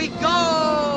we go!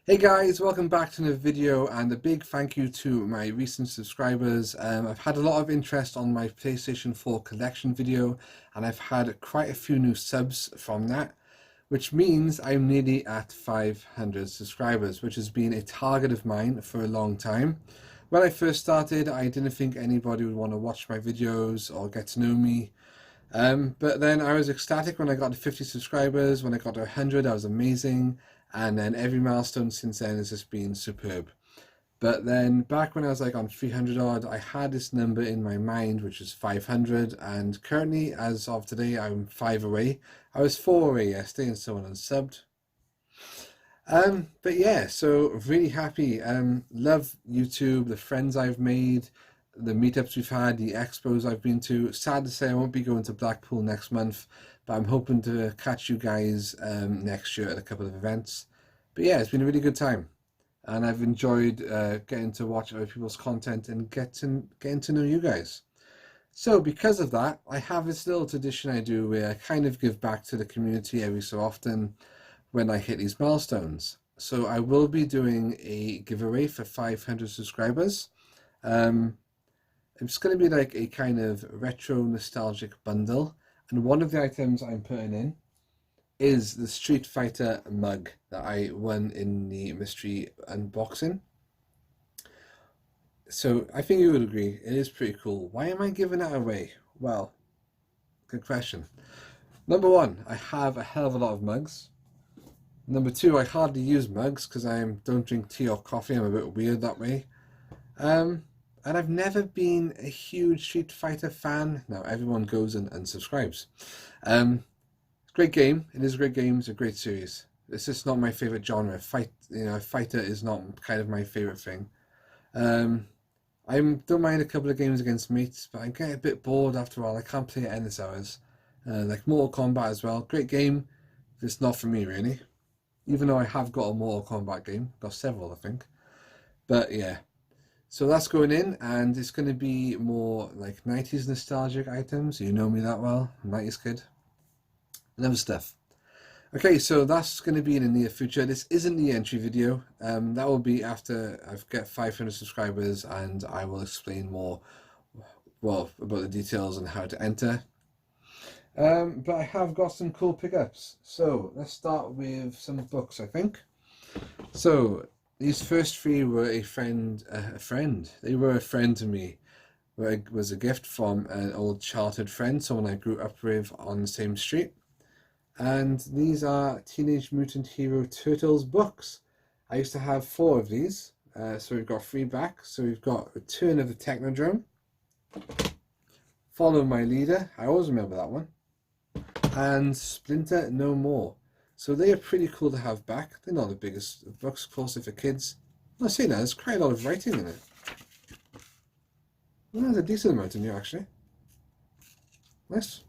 Hey guys, welcome back to another video, and a big thank you to my recent subscribers. I've had a lot of interest on my PlayStation 4 collection video, and I've had quite a few new subs from that, which means I'm nearly at 500 subscribers, which has been a target of mine for a long time. When I first started, I didn't think anybody would want to watch my videos or get to know me. But then I was ecstatic when I got to 50 subscribers. When I got to 100, I was amazing. And then every milestone since then has just been superb. But then back when I was like on 300 odd, I had this number in my mind, which is 500. And currently, as of today, I'm 5 away. I was 4 away yesterday and someone unsubbed. But yeah, so really happy. Love YouTube, the friends I've made, the meetups we've had, the expos I've been to. Sad to say I won't be going to Blackpool next month, but I'm hoping to catch you guys next year at a couple of events. But yeah, it's been a really good time, and I've enjoyed getting to watch other people's content and getting to know you guys. So because of that, I have this little tradition I do where I kind of give back to the community every so often when I hit these milestones. So I will be doing a giveaway for 500 subscribers. It's going to be like a kind of retro nostalgic bundle, and one of the items I'm putting in is the Street Fighter mug that I won in the mystery unboxing. So I think you would agree, it is pretty cool. Why am I giving that away? Well, good question. Number one, I have a hell of a lot of mugs. Number two, I hardly use mugs because I don't drink tea or coffee. I'm a bit weird that way. And I've never been a huge Street Fighter fan. Now everyone goes and unsubscribes. It's a great game. It is a great game. It's a great series. It's just not my favorite genre. Fighter is not kind of my favorite thing. I don't mind a couple of games against mates, but I get a bit bored after a while. I can't play at endless hours. Like Mortal Kombat as well. Great game. It's not for me really. Even though I have got a Mortal Kombat game. Got several, I think. But yeah. So that's going in, and it's going to be more like 90s nostalgic items. You know me that well. 90s kid. Love stuff. Okay, so that's going to be in the near future. This isn't the entry video. That will be after I get 500 subscribers, and I will explain more, well, about the details and how to enter. But I have got some cool pickups. So let's start with some books, I think. So these first three were a friend. They were a friend to me. It was a gift from an old childhood friend, someone I grew up with on the same street. And these are Teenage Mutant Hero Turtles books. I used to have 4 of these, so we've got 3 back. So we've got Return of the Technodrome, Follow My Leader, I always remember that one, and Splinter No More. So they are pretty cool to have back. They're not the biggest books, of course, for kids. I say that, there's quite a lot of writing in it. Well, there's a decent amount in here, actually. Nice.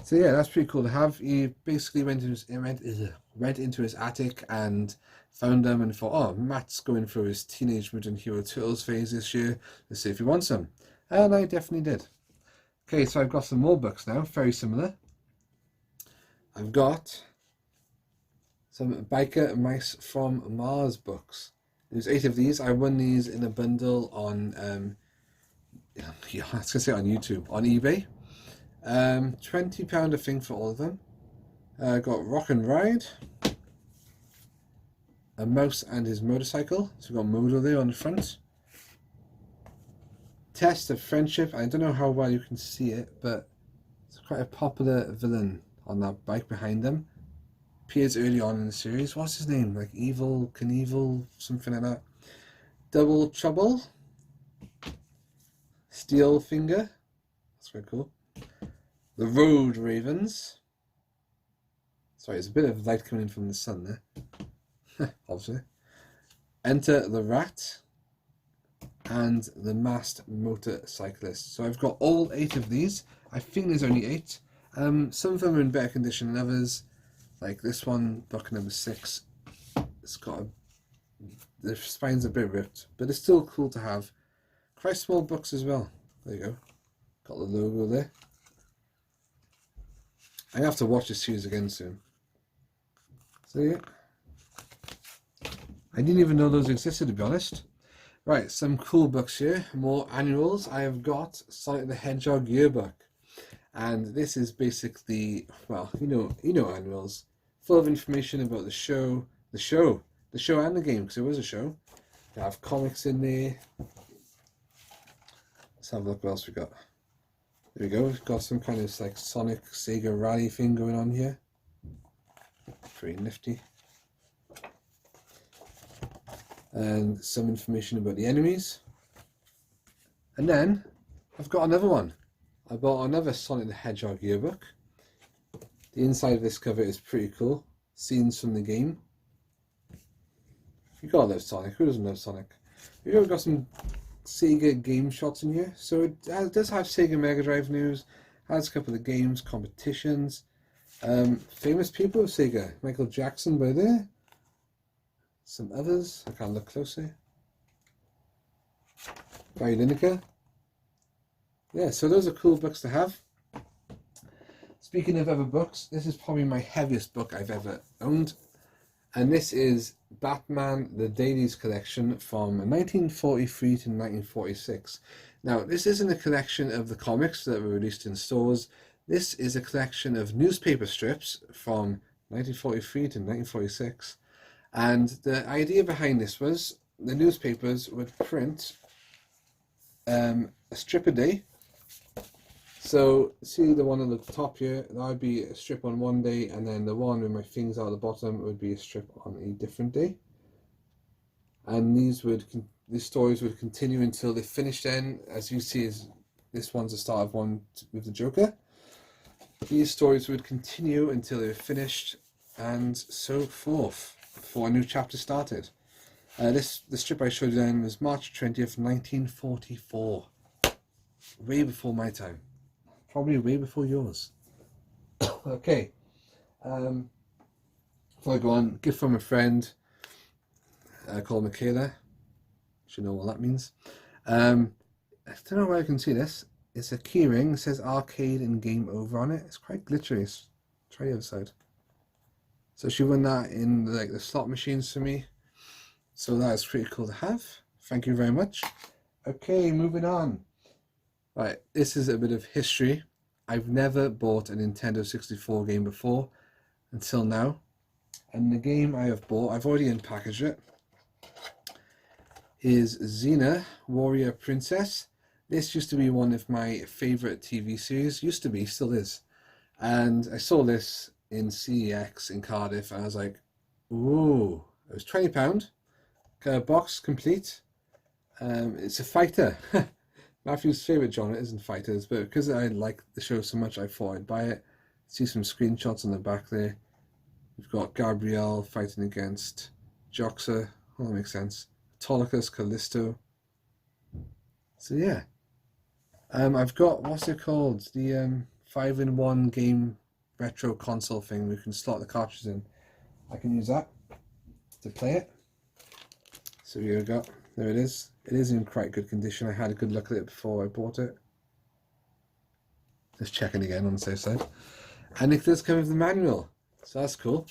So yeah, that's pretty cool to have. He basically went into his attic and found them and thought, oh, Matt's going through his Teenage Mutant Hero Turtles phase this year. Let's see if he wants some. And I definitely did. Okay, so I've got some more books now, very similar. I've got some Biker Mice from Mars books. There's 8 of these. I won these in a bundle on, I was going to say on YouTube, on eBay. £20 a thing for all of them. Got Rock and Ride, a mouse and his motorcycle. So we've got Modo there on the front. Test of Friendship. I don't know how well you can see it, but it's quite a popular villain on that bike behind them. Appears early on in the series. What's his name? Like Evil Knievel, something like that. Double Trouble. Steel Finger. That's very cool. The Road Ravens. Sorry, there's a bit of light coming in from the sun there. Obviously. Enter the Rat. and the Masked Motorcyclist. So I've got all 8 of these. I think there's only 8. Some of them are in better condition than others. Like this one, book number 6. It's got the spine's a bit ripped, but it's still cool to have. Quite small books as well. There you go. Got the logo there. I have to watch this series again soon. So yeah. I didn't even know those existed, to be honest. Right, some cool books here. More annuals. I have got Sonic the Hedgehog yearbook. And this is basically, well, you know annuals. Full of information about the show and the game, because it was a show. You have comics in there. Let's have a look what else we got. There we go. We've got some kind of like Sonic Sega rally thing going on here. Pretty nifty. And some information about the enemies. And then I've got another one. I bought another Sonic the Hedgehog yearbook. The inside of this cover is pretty cool. Scenes from the game. You gotta love Sonic. Who doesn't love Sonic? We've got some Sega game shots in here. So it does have Sega Mega Drive news. Has a couple of games, competitions. Famous people of Sega. Michael Jackson by there. Some others. I can't look closely. Gary Lineker. Yeah, so those are cool books to have. Speaking of other books, this is probably my heaviest book I've ever owned. And this is Batman the Dailies collection from 1943 to 1946. Now, this isn't a collection of the comics that were released in stores. This is a collection of newspaper strips from 1943 to 1946. And the idea behind this was the newspapers would print a strip a day. So see the one on the top here, that would be a strip on one day, and then the one with my things out at the bottom would be a strip on a different day. And these stories would continue until they finished. Then, as you see, this one's the start of one with the Joker. These stories would continue until they were finished, and so forth, before a new chapter started. The strip I showed you then was March 20th, 1944. Way before my time. Probably way before yours. Okay. Before I go on, gift from a friend called Michaela. Should know what that means. I don't know where I can see this. It's a keyring. It says arcade and game over on it. It's quite glittery. Let's try the other side. So she won that in like the slot machines for me. So that is pretty cool to have. Thank you very much. Okay, moving on. Right, this is a bit of history. I've never bought a Nintendo 64 game before until now. And the game I have bought, I've already unpackaged it, is Xena Warrior Princess. This used to be one of my favourite TV series. Used to be, still is. And I saw this in CEX in Cardiff and I was like, ooh, it was £20. Box complete. It's a fighter. Matthew's favourite genre isn't fighters, but because I like the show so much, I thought I'd buy it. See some screenshots on the back there. We've got Gabrielle fighting against Joxer. Oh, that makes sense. Autolycus, Callisto. So yeah. I've got, what's it called? The 5-in-1 game retro console thing. We can slot the cartridges in. I can use that to play it. So here we go. There it is. It is in quite good condition. I had a good look at it before I bought it. Just checking again on the safe side. And it does come with the manual. So that's cool.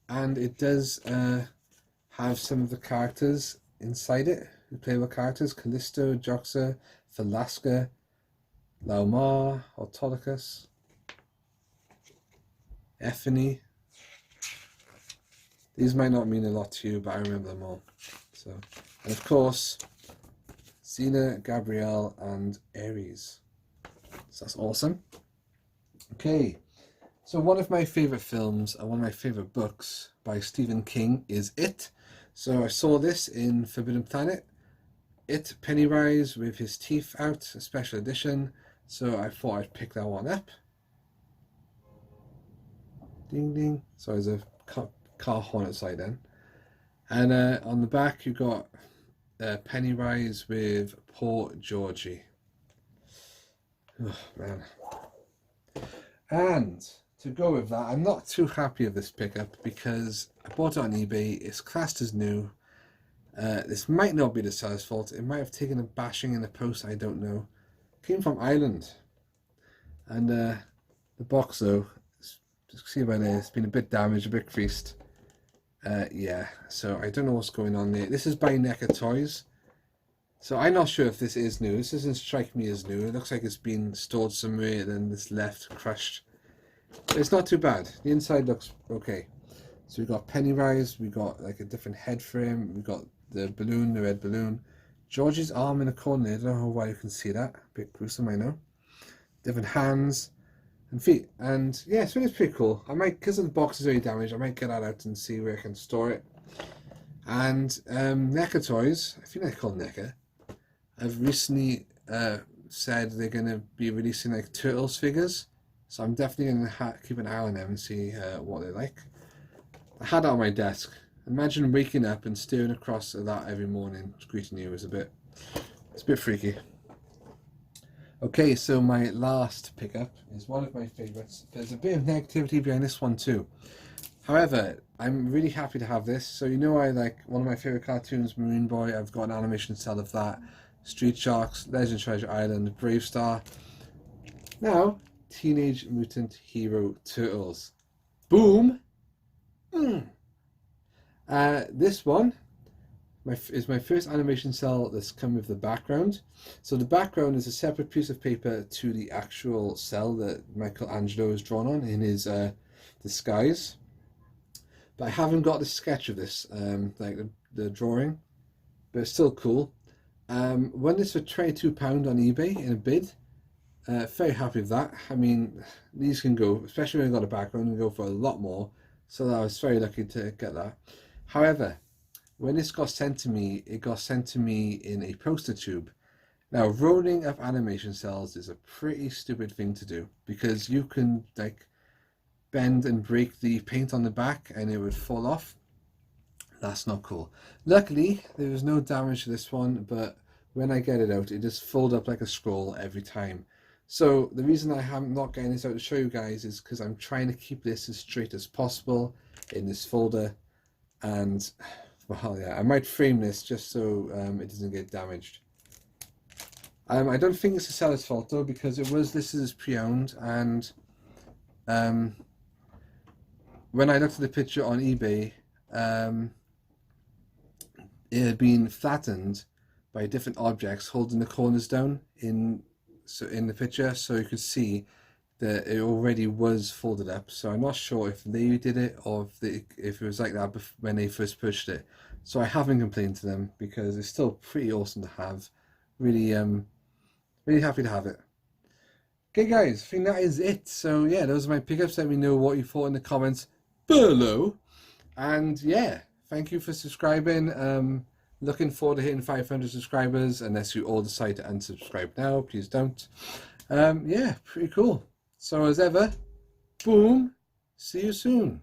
And it does have some of the characters inside it. The playable characters. Callisto, Joxer, Thalaska, Laomar, Autolycus, Ephany. These might not mean a lot to you, but I remember them all. So, and of course, Xena, Gabrielle, and Ares. So that's awesome. Okay, so one of my favourite films and one of my favourite books by Stephen King is It. So I saw this in Forbidden Planet. It, Pennywise with his teeth out, a special edition. So I thought I'd pick that one up. Ding ding. So there's a car horn outside then. And on the back you got Pennywise with Poor Georgie. Oh, man. And to go with that, I'm not too happy with this pickup because I bought it on eBay. It's classed as new. This might not be the seller's fault. It might have taken a bashing in the post. I don't know. Came from Ireland. And the box, though, just see by there, it's been a bit damaged, a bit creased. Yeah, so I don't know what's going on there. This is by NECA Toys. So I'm not sure if this is new. This doesn't strike me as new. It looks like it's been stored somewhere and then it's left crushed. But it's not too bad. The inside looks okay. So we've got Pennywise, we've got like a different head frame, we've got the balloon, the red balloon. George's arm in a corner there. I don't know why you can see that. A bit gruesome, I know. Different hands and feet. And yeah, so it's pretty cool. I might, because the box is already damaged, I might get that out and see where I can store it. And NECA Toys, I think they're called NECA, have recently said they're going to be releasing like Turtles figures. So I'm definitely going to keep an eye on them and see what they're like. I had that on my desk. Imagine waking up and staring across at that every morning, greeting you. It's a bit freaky. Okay, so my last pickup is one of my favourites. There's a bit of negativity behind this one too. However, I'm really happy to have this. So you know I like one of my favourite cartoons, Marine Boy. I've got an animation cell of that. Street Sharks, Legend Treasure Island, Brave Star. Now, Teenage Mutant Hero Turtles. Boom! This one is my first animation cell that's come with the background. So the background is a separate piece of paper to the actual cell that Michelangelo is drawn on in his disguise. But I haven't got the sketch of this, like the drawing, but it's still cool. Won this for £22 on eBay in a bid. Very happy with that. I mean, these can go, especially when I've got a background, can go for a lot more. So I was very lucky to get that. However, when this got sent to me, it got sent to me in a poster tube. Now, rolling up animation cells is a pretty stupid thing to do because you can like bend and break the paint on the back and it would fall off. That's not cool. Luckily, there was no damage to this one, but when I get it out, it just folds up like a scroll every time. So the reason I'm not getting this out to show you guys is because I'm trying to keep this as straight as possible in this folder. And, well, yeah, I might frame this just so it doesn't get damaged. I don't think it's the seller's fault though, because this is pre-owned, and when I looked at the picture on eBay, it had been flattened by different objects holding the corners down in the picture, so you could see that it already was folded up. So I'm not sure if they did it or if it was like that when they first pushed it. So I haven't complained to them because it's still pretty awesome to have. Really, really happy to have it. Okay, guys, I think that is it. So yeah, those are my pickups. Let me know what you thought in the comments below. And yeah, thank you for subscribing. Looking forward to hitting 500 subscribers, unless you all decide to unsubscribe now. Please don't. Yeah, pretty cool. So as ever, boom, see you soon.